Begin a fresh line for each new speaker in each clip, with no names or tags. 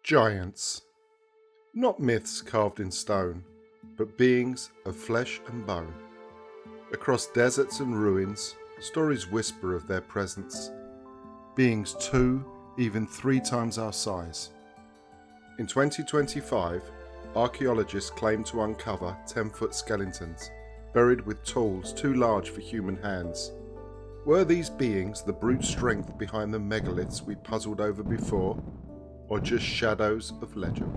Giants. Not myths carved in stone, but beings of flesh and bone. Across deserts and ruins, stories whisper of their presence. Beings 2, even 3 times our size. In 2025, archaeologists claim to uncover 10-foot skeletons, buried with tools too large for human hands. Were these beings the brute strength behind the megaliths we puzzled over before, or just shadows of legend?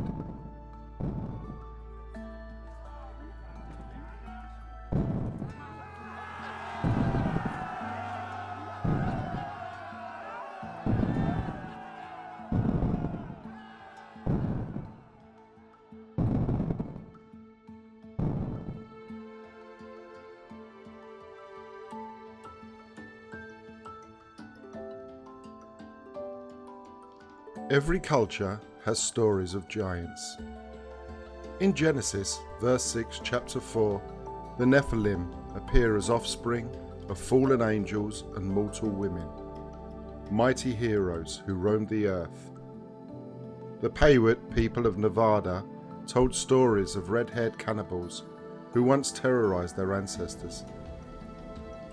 Every culture has stories of giants. In Genesis, verse 6, chapter 4, the Nephilim appear as offspring of fallen angels and mortal women, mighty heroes who roamed the earth. The Paiute people of Nevada told stories of red-haired cannibals who once terrorized their ancestors.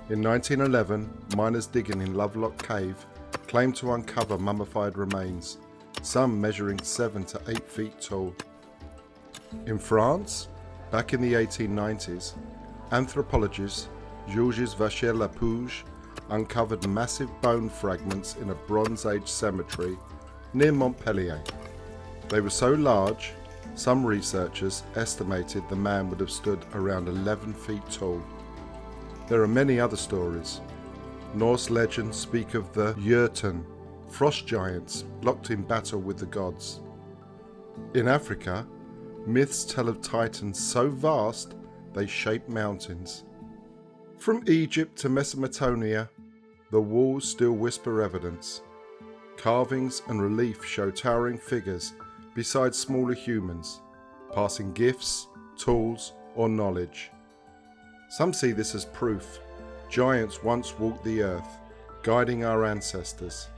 In 1911, miners digging in Lovelock Cave claimed to uncover mummified remains, some measuring 7 to 8 feet tall. In France, back in the 1890s, anthropologist Georges Vacher-Lapouge uncovered massive bone fragments in a Bronze Age cemetery near Montpellier. They were so large, some researchers estimated the man would have stood around 11 feet tall. There are many other stories. Norse legends speak of the Unearthed, frost giants locked in battle with the gods. In Africa, myths tell of titans so vast they shape mountains. From Egypt to Mesopotamia, the walls still whisper evidence. Carvings and relief show towering figures beside smaller humans, passing gifts, tools, or knowledge. Some see this as proof giants once walked the earth, guiding our ancestors.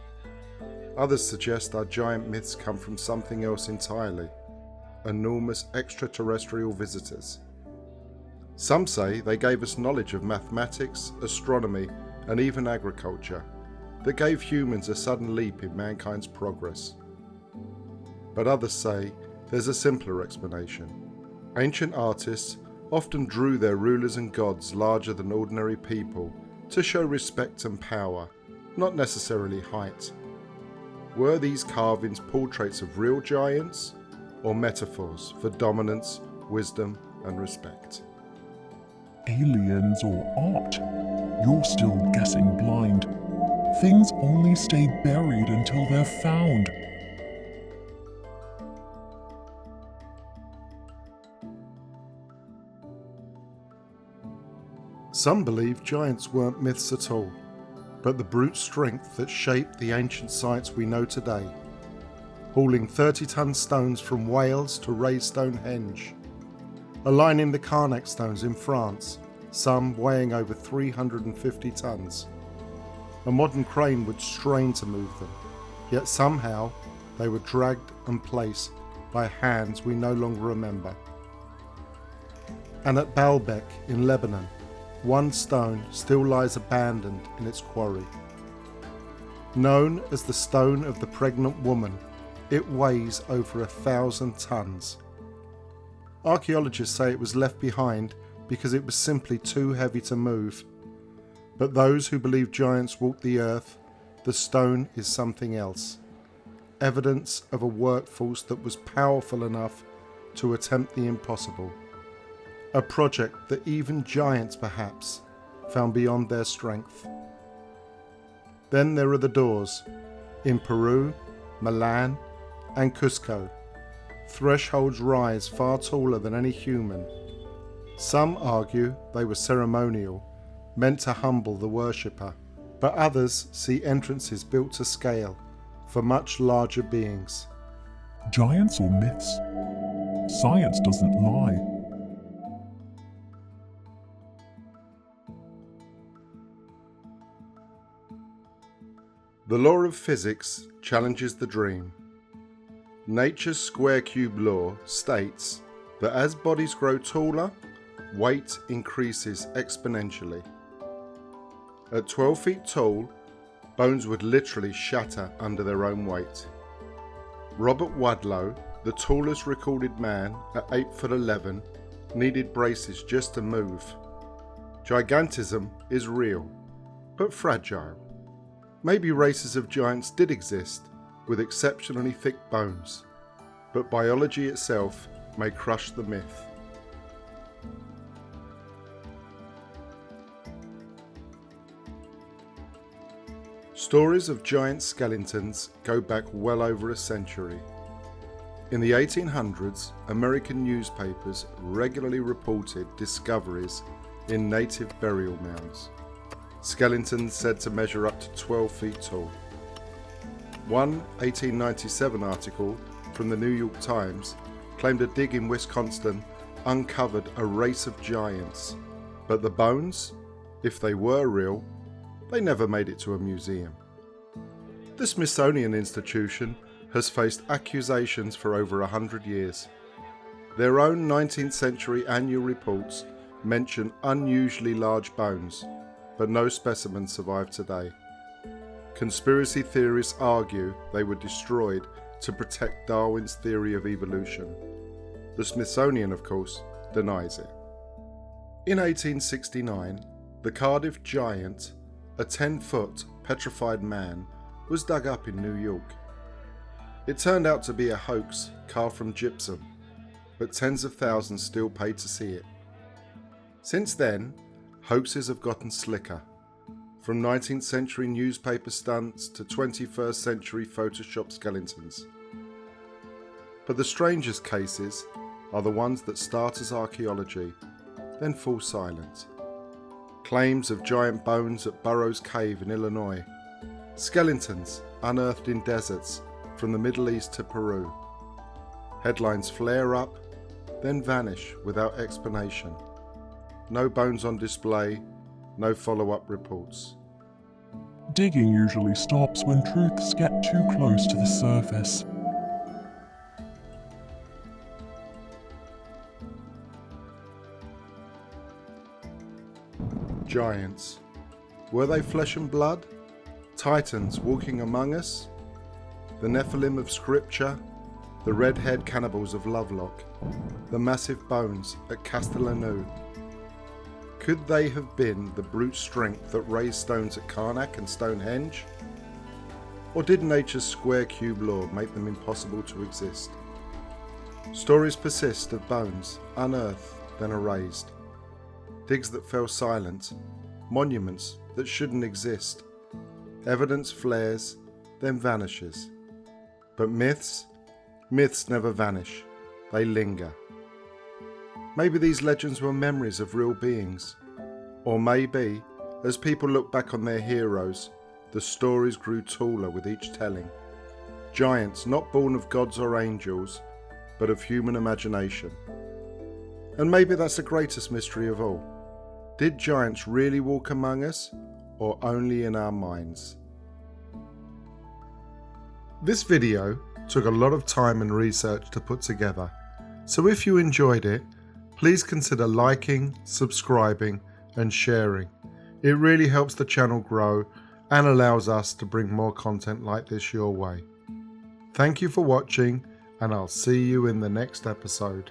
Others suggest our giant myths come from something else entirely, enormous extraterrestrial visitors. Some say they gave us knowledge of mathematics, astronomy, and even agriculture that gave humans a sudden leap in mankind's progress. But others say there's a simpler explanation. Ancient artists often drew their rulers and gods larger than ordinary people to show respect and power, not necessarily height. Were these carvings portraits of real giants, or metaphors for dominance, wisdom, and respect?
Aliens or art? You're still guessing blind. Things only stay buried until they're found.
Some believe giants weren't myths at all, but the brute strength that shaped the ancient sites we know today, hauling 30-ton stones from Wales to raise Stonehenge, aligning the Karnak stones in France, some weighing over 350 tons. A modern crane would strain to move them, yet somehow they were dragged and placed by hands we no longer remember. And at Baalbek in Lebanon, one stone still lies abandoned in its quarry. Known as the Stone of the Pregnant Woman, it weighs over 1,000 tons. Archaeologists say it was left behind because it was simply too heavy to move. But those who believe giants walked the earth, the stone is something else. Evidence of a workforce that was powerful enough to attempt the impossible. A project that even giants, perhaps, found beyond their strength. Then there are the doors. In Peru, Milan, and Cusco, thresholds rise far taller than any human. Some argue they were ceremonial, meant to humble the worshipper, but others see entrances built to scale for much larger beings.
Giants or myths? Science doesn't lie.
The law of physics challenges the dream. Nature's square cube law states that as bodies grow taller, weight increases exponentially. At 12 feet tall, bones would literally shatter under their own weight. Robert Wadlow, the tallest recorded man at 8 foot 11, needed braces just to move. Gigantism is real, but fragile. Maybe races of giants did exist with exceptionally thick bones, but biology itself may crush the myth. Stories of giant skeletons go back well over a century. In the 1800s, American newspapers regularly reported discoveries in native burial mounds. Skeletons said to measure up to 12 feet tall. One 1897 article from the New York Times claimed a dig in Wisconsin uncovered a race of giants, but the bones, if they were real, they never made it to a museum. The Smithsonian Institution has faced accusations for over 100 years. Their own 19th century annual reports mention unusually large bones, but no specimens survive today. Conspiracy theorists argue they were destroyed to protect Darwin's theory of evolution. The Smithsonian, of course, denies it. In 1869, the Cardiff Giant, a 10-foot petrified man, was dug up in New York. It turned out to be a hoax carved from gypsum, but tens of thousands still paid to see it. Since then, hoaxes have gotten slicker, from 19th century newspaper stunts to 21st century Photoshop skeletons. But the strangest cases are the ones that start as archaeology, then fall silent. Claims of giant bones at Burroughs Cave in Illinois, skeletons unearthed in deserts from the Middle East to Peru. Headlines flare up, then vanish without explanation. No bones on display, no follow-up reports.
Digging usually stops when truths get too close to the surface.
Giants. Were they flesh and blood? Titans walking among us? The Nephilim of Scripture? The red-haired cannibals of Lovelock? The massive bones at Castellanu? Could they have been the brute strength that raised stones at Karnak and Stonehenge? Or did nature's square cube law make them impossible to exist? Stories persist of bones unearthed then erased. Digs that fell silent, monuments that shouldn't exist. Evidence flares, then vanishes. But myths never vanish, they linger. Maybe these legends were memories of real beings. Or maybe, as people look back on their heroes, the stories grew taller with each telling. Giants not born of gods or angels, but of human imagination. And maybe that's the greatest mystery of all. Did giants really walk among us, or only in our minds? This video took a lot of time and research to put together, so if you enjoyed it, please consider liking, subscribing and sharing. It really helps the channel grow and allows us to bring more content like this your way. Thank you for watching, and I'll see you in the next episode.